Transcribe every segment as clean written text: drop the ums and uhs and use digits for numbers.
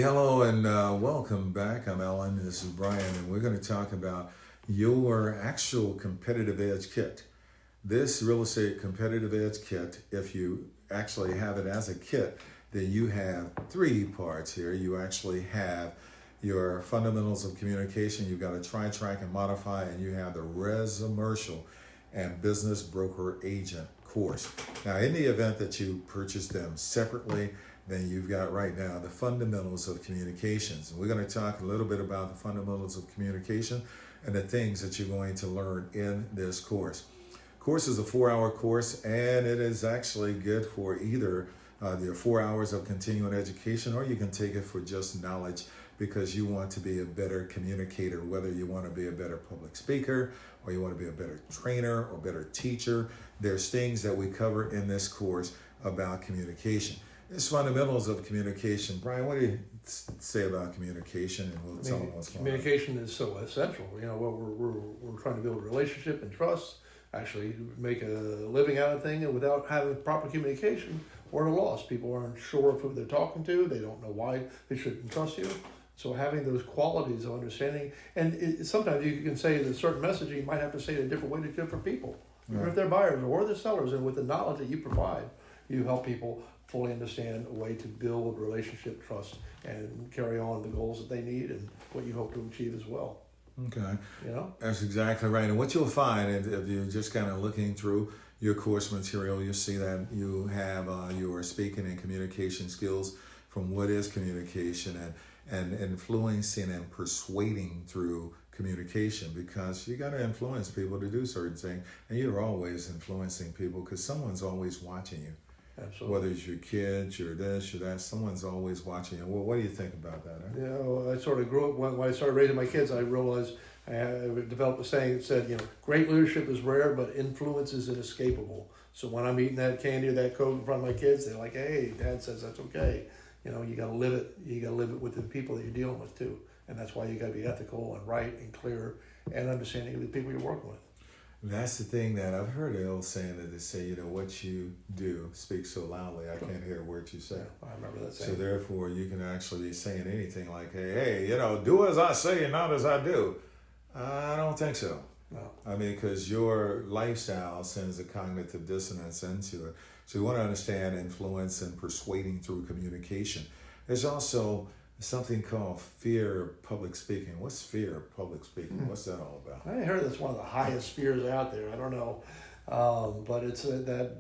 Hello and welcome back. I'm Alan. This is Brian, and we're going to talk about your actual competitive edge kit. This real estate competitive edge kit, if you actually have it as a kit, then you have three parts here. You actually have your fundamentals of communication. You've got a try, track, and modify, and you have the resumercial and business broker agent course. Now, in the event that you purchase them separately, then you've got right now the fundamentals of communications. And we're going to talk a little bit about the fundamentals of communication and the things that you're going to learn in this course. Course is a 4-hour course, and it is actually good for either your 4 hours of continuing education, or you can take it for just knowledge because you want to be a better communicator, whether you want to be a better public speaker or you want to be a better trainer or better teacher. There's things that we cover in this course about communication. It's fundamentals of communication. Brian, what do you say about communication? And we'll tell them what's going on. Communication is so essential. You know, what we're trying to build a relationship and trust, actually make a living out of thing, and without having proper communication, we're at a loss. People aren't sure of who they're talking to. They don't know why they shouldn't trust you. So having those qualities of understanding, and sometimes you can say that certain messaging, you might have to say it a different way to different people. Right. Or if they're buyers or they're sellers, and with the knowledge that you provide, you help people fully understand a way to build relationship, trust, and carry on the goals that they need and what you hope to achieve as well. Okay. You know? That's exactly right. And what you'll find, if you're just kind of looking through your course material, you'll see that you have your speaking and communication skills from what is communication and influencing and persuading through communication, because you got to influence people to do certain things, and you're always influencing people because someone's always watching you. Absolutely. Whether it's your kids, your this, your that, someone's always watching you. Well, what do you think about that? You know, I sort of grew up, when I started raising my kids, I realized I developed a saying that said, you know, great leadership is rare, but influence is inescapable. So when I'm eating that candy or that Coke in front of my kids, they're like, hey, Dad says that's okay. You know, you got to live it. You got to live it with the people that you're dealing with too. And that's why you got to be ethical and right and clear and understanding of the people you're working with. That's the thing that I've heard an old saying that they say, you know, what you do speaks so loudly, I can't hear a word you say. Yeah, I remember that saying. So therefore, you can actually be saying anything like, hey, you know, do as I say and not as I do. I don't think so. No. I mean, because your lifestyle sends a cognitive dissonance into it. So you want to understand influence and persuading through communication. There's also something called fear of public speaking. What's fear of public speaking? What's that all about? I heard that's one of the highest fears out there. I don't know. But it's that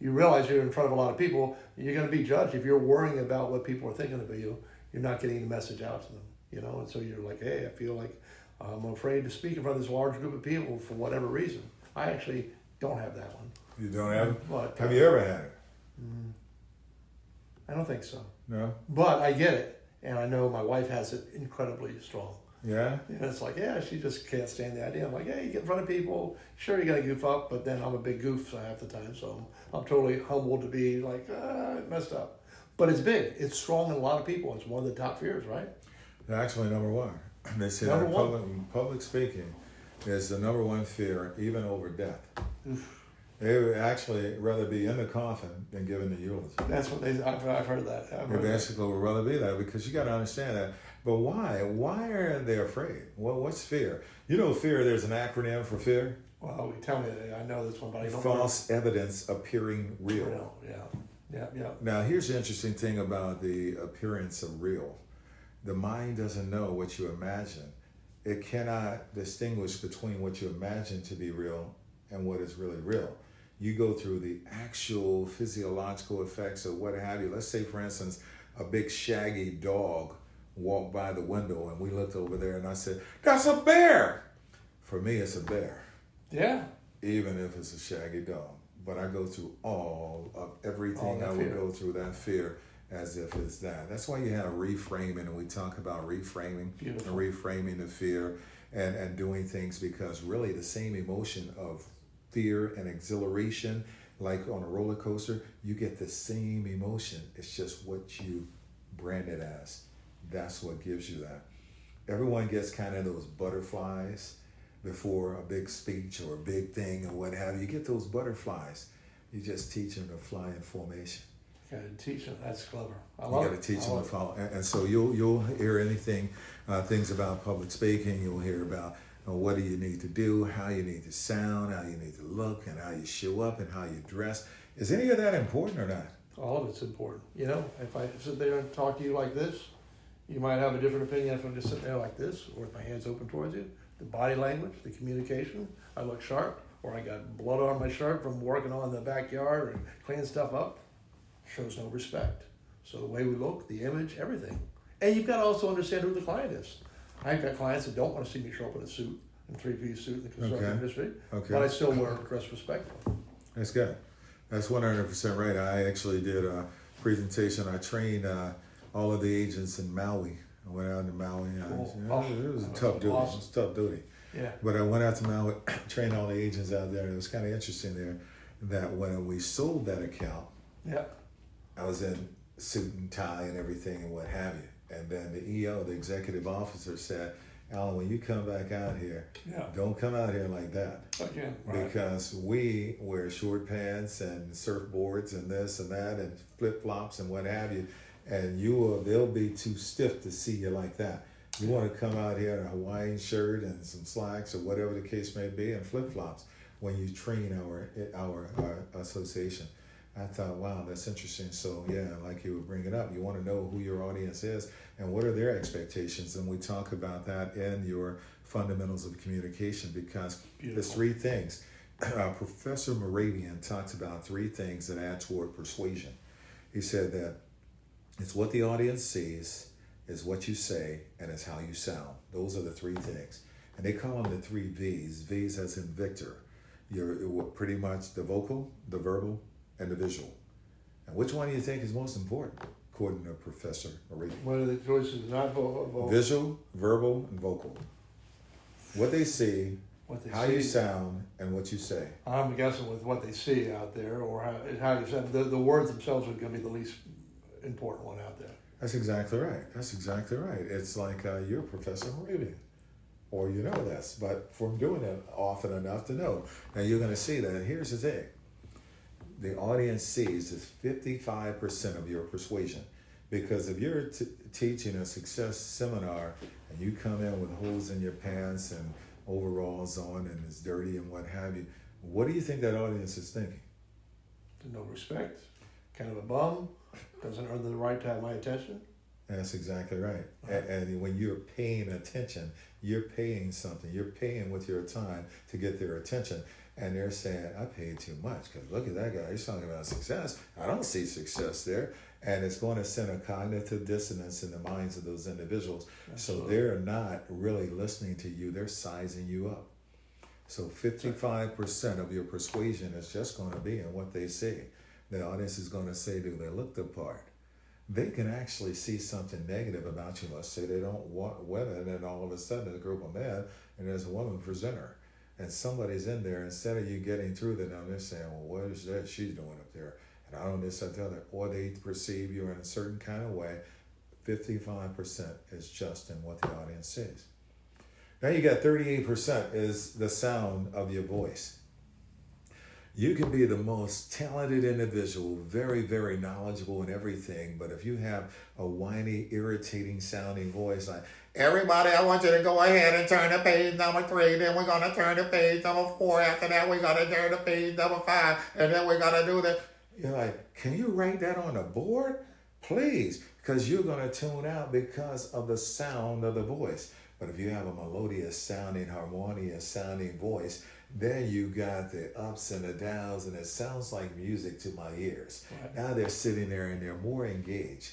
you realize you're in front of a lot of people, you're going to be judged. If you're worrying about what people are thinking of you, you're not getting the message out to them, you know? And so you're like, hey, I feel like I'm afraid to speak in front of this large group of people for whatever reason. I actually don't have that one. You don't have it? But, Have you ever had it? I don't think so. No? But I get it. And I know my wife has it incredibly strong. Yeah? And it's like, yeah, she just can't stand the idea. I'm like, yeah, you get in front of people, sure, you got to goof up, but then I'm a big goof half the time, so I'm totally humbled to be like, I messed up. But it's big. It's strong in a lot of people. It's one of the top fears, right? Actually, number one. They say Number that one? public speaking is the number one fear, even over death. Oof. They would actually rather be in the coffin than giving the eulogy. That's what I've heard that. They basically would rather be there, because you got to understand that. But why? Why are they afraid? Well, what's fear? You know, fear, there's an acronym for fear. Well, tell me, I know this one, but I don't False evidence appearing real. know. Yeah. Now, here's the interesting thing about the appearance of real. The mind doesn't know what you imagine. It cannot distinguish between what you imagine to be real and what is really real. You go through the actual physiological effects of what have you. Let's say, for instance, a big shaggy dog walked by the window and we looked over there and I said, that's a bear. For me, it's a bear. Yeah. Even if it's a shaggy dog. But I go through all of everything. I would go through that fear as if it's that. That's why you have reframing, and we talk about reframing. Beautiful. And reframing the fear and doing things, because really the same emotion of fear and exhilaration, like on a roller coaster, you get the same emotion. It's just what you brand it as. That's what gives you that. Everyone gets kind of those butterflies before a big speech or a big thing or what have you. You get those butterflies. You just teach them to fly in formation. Gotta teach them. That's clever. I You love got to it. teach I them love to it. follow. And so you'll hear anything, things about public speaking. You'll hear about what do you need to do, how you need to sound, how you need to look, and how you show up and how you dress. Is any of that important or not? All of it's important. You know, if I sit there and talk to you like this, you might have a different opinion if I'm just sitting there like this, or with my hands open towards you. The body language, the communication, I look sharp, or I got blood on my shirt from working on the backyard and cleaning stuff up, shows no respect. So the way we look, the image, everything. And you've got to also understand who the client is. I've got clients that don't want to see me show up in a suit, in three-piece suit in the construction industry, but I still wear dress respectful. That's good. That's 100% right. I actually did a presentation. I trained all of the agents in Maui. I went out to Maui. Cool. It was a tough duty. Awesome. It was tough duty. Yeah. But I went out to Maui, trained all the agents out there, and it was kind of interesting there that when we sold that account, Yeah. I was in suit and tie and everything and what have you. And then the EO, the executive officer, said, Alan, when you come back out here, don't come out here like that. Again, right. Because we wear short pants and surfboards and this and that and flip-flops and what have you. And they'll be too stiff to see you like that. You want to come out here in a Hawaiian shirt and some slacks or whatever the case may be and flip-flops when you train our association. I thought, wow, that's interesting. So yeah, like you were bringing up, you want to know who your audience is and what are their expectations. And we talk about that in your fundamentals of communication because there's three things. Professor Moravian talks about three things that add toward persuasion. He said that it's what the audience sees, is what you say, and it's how you sound. Those are the three things. And they call them the three V's. V's as in Victor. You're pretty much the vocal, the verbal, and the visual. And which one do you think is most important, according to Professor Moravian? What are the choices? Not vocal. Visual, verbal, and vocal. What they see, how you sound, and what you say. I'm guessing with what they see out there, or how you said the words themselves are going to be the least important one out there. That's exactly right. That's exactly right. It's like you're Professor Moravian, or you know this, but from doing it often enough to know. Now you're going to see that. Here's the thing. The audience sees is 55% of your persuasion. Because if you're teaching a success seminar and you come in with holes in your pants and overalls on and it's dirty and what have you, what do you think that audience is thinking? No respect, kind of a bum, doesn't earn the right to have my attention. That's exactly right. And when you're paying attention, you're paying something. You're paying with your time to get their attention. And they're saying, I paid too much because look at that guy. He's talking about success. I don't see success there. And it's going to send a cognitive dissonance in the minds of those individuals. Absolutely. So they're not really listening to you. They're sizing you up. So 55% of your persuasion is just going to be in what they say. The audience is going to say, do they look the part? They can actually see something negative about you. Let's say they don't want women, and all of a sudden there's a group of men, and there's a woman presenter. And somebody's in there, instead of you getting through to them, they're saying, well, what is that she's doing up there? And I don't this, that, the other. Or they perceive you in a certain kind of way. 55% is just in what the audience sees. Now you got 38% is the sound of your voice. You can be the most talented individual, very, very knowledgeable in everything, but if you have a whiny, irritating sounding voice like, everybody, I want you to go ahead and turn to page number 3, then we're going to turn to page number 4, after that we're going to turn to page number 5, and then we're going to do that. You're like, can you write that on a board? Please, because you're going to tune out because of the sound of the voice. But if you have a melodious sounding, harmonious sounding voice, then you got the ups and the downs, and it sounds like music to my ears. Right. Now they're sitting there and they're more engaged.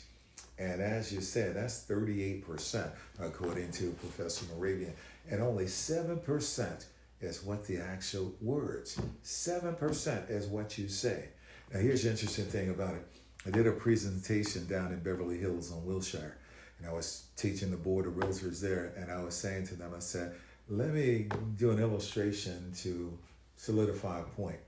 And as you said, that's 38%, according to Professor Moravian. And only 7% is what the actual words. 7% is what you say. Now here's the interesting thing about it. I did a presentation down in Beverly Hills on Wilshire. And I was teaching the board of realtors there, and I was saying to them, I said, let me do an illustration to solidify a point.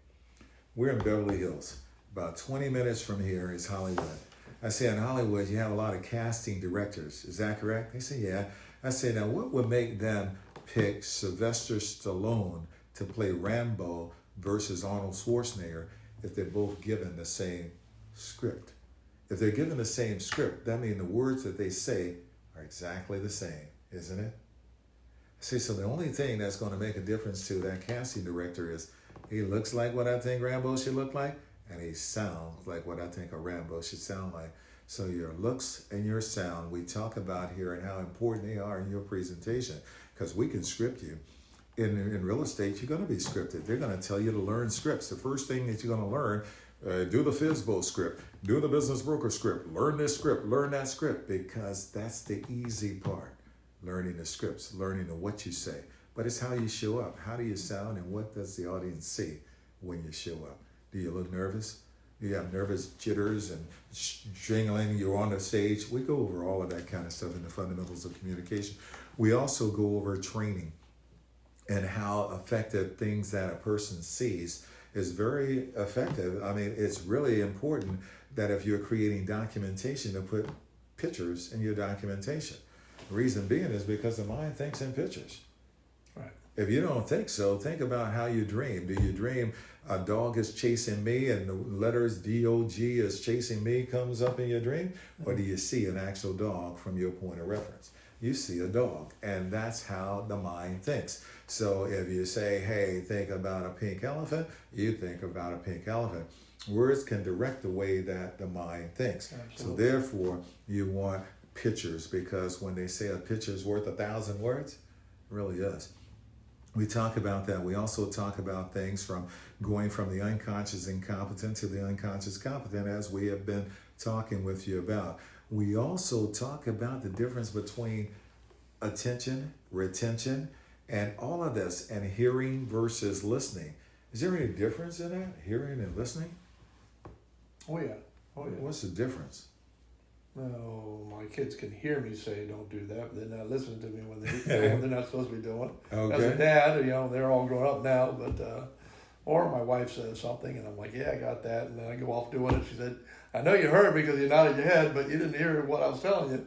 We're in Beverly Hills. About 20 minutes from here is Hollywood. I say, in Hollywood, you have a lot of casting directors. Is that correct? They say, yeah. I say, now what would make them pick Sylvester Stallone to play Rambo versus Arnold Schwarzenegger if they're both given the same script? If they're given the same script, that means the words that they say are exactly the same, isn't it? See, so the only thing that's going to make a difference to that casting director is he looks like what I think Rambo should look like, and he sounds like what I think a Rambo should sound like. So your looks and your sound, we talk about here and how important they are in your presentation, because we can script you. In real estate, you're going to be scripted. They're going to tell you to learn scripts. The first thing that you're going to learn, do the FSBO script, do the business broker script, learn this script, learn that script, because that's the easy part. Learning the scripts, learning what you say. But it's how you show up. How do you sound, and what does the audience see when you show up? Do you look nervous? Do you have nervous jitters and jingling? You're on the stage. We go over all of that kind of stuff in the fundamentals of communication. We also go over training and how effective things that a person sees is very effective. I mean, it's really important that if you're creating documentation, to put pictures in your documentation. The reason being is because the mind thinks in pictures. Right. If you don't think so, think about how you dream. Do you dream a dog is chasing me and the letters D-O-G is chasing me comes up in your dream? Or do you see an actual dog from your point of reference? You see a dog, and that's how the mind thinks. So if you say, hey, think about a pink elephant, you think about a pink elephant. Words can direct the way that the mind thinks. Absolutely. So therefore, you want pictures, because when they say a picture is worth 1,000 words, it really is. We talk about that. We also talk about things from going from the unconscious incompetent to the unconscious competent, as we have been talking with you about. We also talk about the difference between attention, retention, and all of this, and hearing versus listening. Is there any difference in that, hearing and listening? Oh yeah. Oh yeah. What's the difference? No, my kids can hear me say don't do that, but they're not listening to me when they're not supposed to be doing. Okay. As a dad, they're all grown up now, but or my wife says something and I'm like, yeah, I got that, and then I go off doing it. She said, I know you heard me because you nodded your head, but you didn't hear what I was telling you,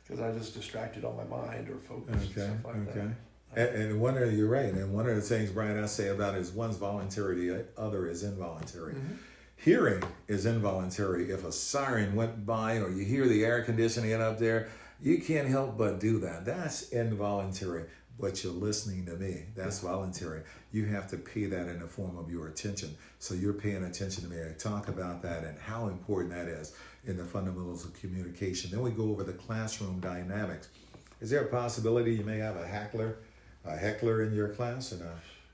because I just distracted on my mind or focused and stuff like that. And you're right. And one of the things, Brian, I say about it is one's voluntary, the other is involuntary. Mm-hmm. Hearing is involuntary. If a siren went by or you hear the air conditioning up there, you can't help but do that. That's involuntary. But you're listening to me. That's voluntary. You have to pay that in the form of your attention. So you're paying attention to me. I talk about that and how important that is in the fundamentals of communication. Then we go over the classroom dynamics. Is there a possibility you may have a heckler in your class?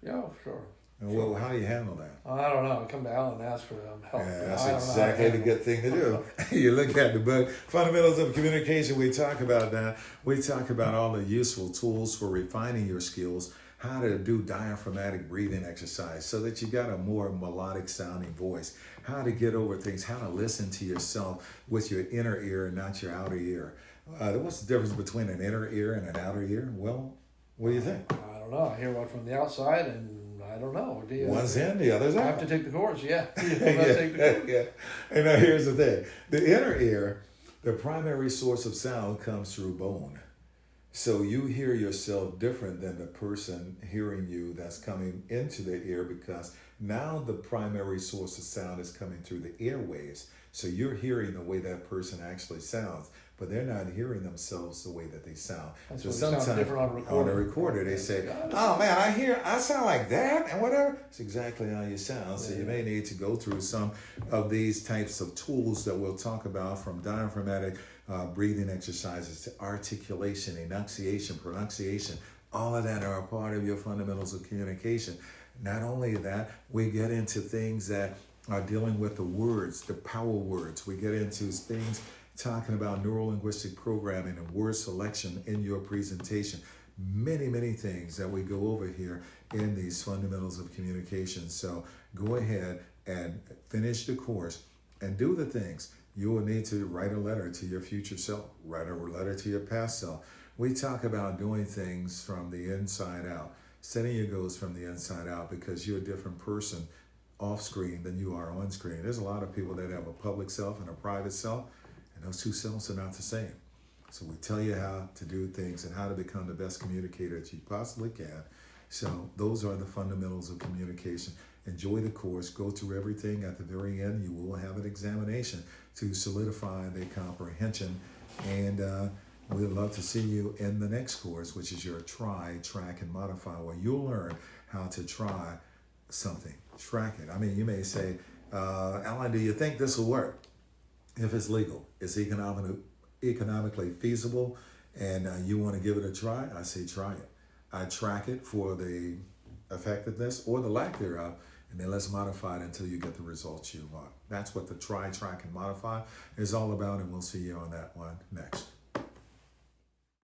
Yeah, sure. Well, how do you handle that? I don't know. I come to Alan and ask for help. Yeah, that's exactly the good thing to do. You look at the book, Fundamentals of Communication, we talk about that. We talk about all the useful tools for refining your skills, how to do diaphragmatic breathing exercise so that you got a more melodic sounding voice, how to get over things, how to listen to yourself with your inner ear and not your outer ear. What's the difference between an inner ear and an outer ear? Well, what do you think? I don't know. I hear one from the outside, and I don't know. One's in, the other's out. I have to take the course, yeah. Yeah. And now here's the thing. The inner ear, the primary source of sound comes through bone. So you hear yourself different than the person hearing you that's coming into the ear, because now the primary source of sound is coming through the airwaves. So you're hearing the way that person actually sounds, but they're not hearing themselves the way that they sound. That's so sometimes different on a recorder, they say, oh man, I sound like that and whatever. It's exactly how you sound. So you may need to go through some of these types of tools that we'll talk about, from diaphragmatic breathing exercises to articulation, enunciation, pronunciation. All of that are a part of your fundamentals of communication. Not only that, we get into things that are dealing with the words, the power words. We get into things talking about neuro-linguistic programming and word selection in your presentation. Many things that we go over here in these fundamentals of communication. So go ahead and finish the course and do the things. You will need to write a letter to your future self, write a letter to your past self. We talk about doing things from the inside out, setting your goals from the inside out, because you're a different person off screen than you are on screen. There's a lot of people that have a public self and a private self, and those two selves are not the same. So we tell you how to do things and how to become the best communicator that you possibly can. So those are the fundamentals of communication. enjoy the course, go through everything. At the very end, you will have an examination to solidify the comprehension. And we'd love to see you in the next course, which is your try, track, and modify, where you'll learn how to try something, track it. I mean, you may say, Alan, do you think this will work? If it's legal, it's economically feasible, and you want to give it a try, I say try it. I track it for the effectiveness or the lack thereof, and then let's modify it until you get the results you want. That's what the try, track, and modify is all about, and we'll see you on that one next.